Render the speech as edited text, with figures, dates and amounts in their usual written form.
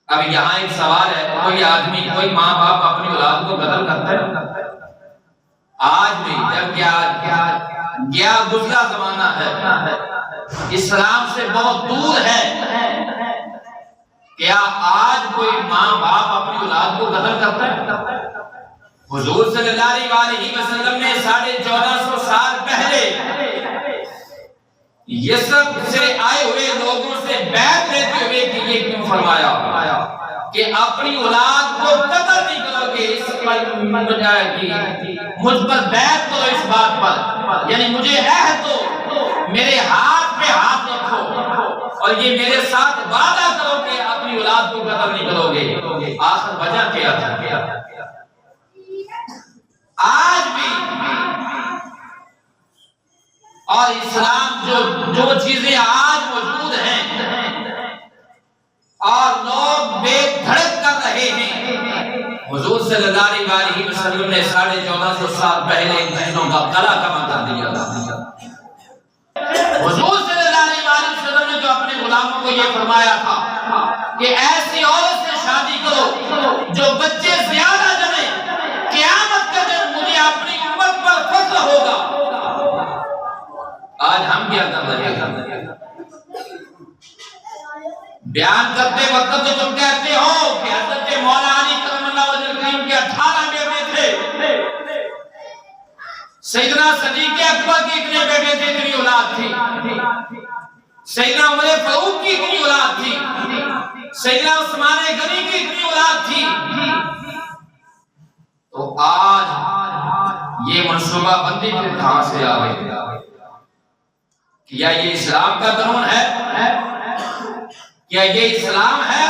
اب یہاں ایک سوال ہے، کوئی آدمی، کوئی ماں باپ اپنی اولاد کو قتل کرتا ہے؟ آج بھی، جب کیا گزرا زمانہ ہے، اسلام سے بہت دور ہے، کیا آج کوئی ماں باپ اپنی اولاد کو قتل کرتا ہے؟ حضور صلی اللہ علیہ وسلم نے 1450 سال پہلے یثرب سے آئے ہوئے لوگوں سے بیعت لیتے ہوئے کہ یہ کیوں فرمایا کہ اپنی اولاد کو قتل نہیں کرو گے، اس پر مجھ پر بیعت کرو اس بات پر، یعنی مجھے عہد دو، میرے ہاتھ پہ ہاتھ رکھو اور یہ میرے ساتھ وعدہ کرو کہ اپنی اولاد کو قتل نہیں کرو گے۔ آخر وجہ کیا تھا؟ آج بھی اور اسلام جو چیزیں آج موجود ہیں اور لوگ بے دھڑک کر رہے ہیں، حضور صلی اللہ علیہ وسلم نے 1450 سال پہلے ان چیزوں کا قلع کما کر دیا تھا۔ حضور صلی اللہ علیہ وسلم نے جو اپنے غلاموں کو یہ فرمایا تھا کہ ایسی عورت سے شادی کرو جو بچے زیادہ جنے، قیامت کا دن مجھے اپنی امت پر فخر ہوگا۔ آج ہم کیا کر رہے ہیں؟ بیان کرتے وقت تو تم کہتے ہو کہ حضرت مولا علی کرم اللہ وجہ کریم کے 18 بیٹے تھے، سیدنا صدیق اکبر کی اتنے بیٹے تھے، اتنی اولاد تھی، سیدنا عمر فاروق کی اتنی اولاد تھی، سیدنا عثمان غنی کی اتنی اولاد تھی۔ تو آج یہ منصوبہ بندی پھر کہاں سے آ گئی؟ کیا یہ اسلام کا قانون ہے؟ کیا یہ اسلام ہے؟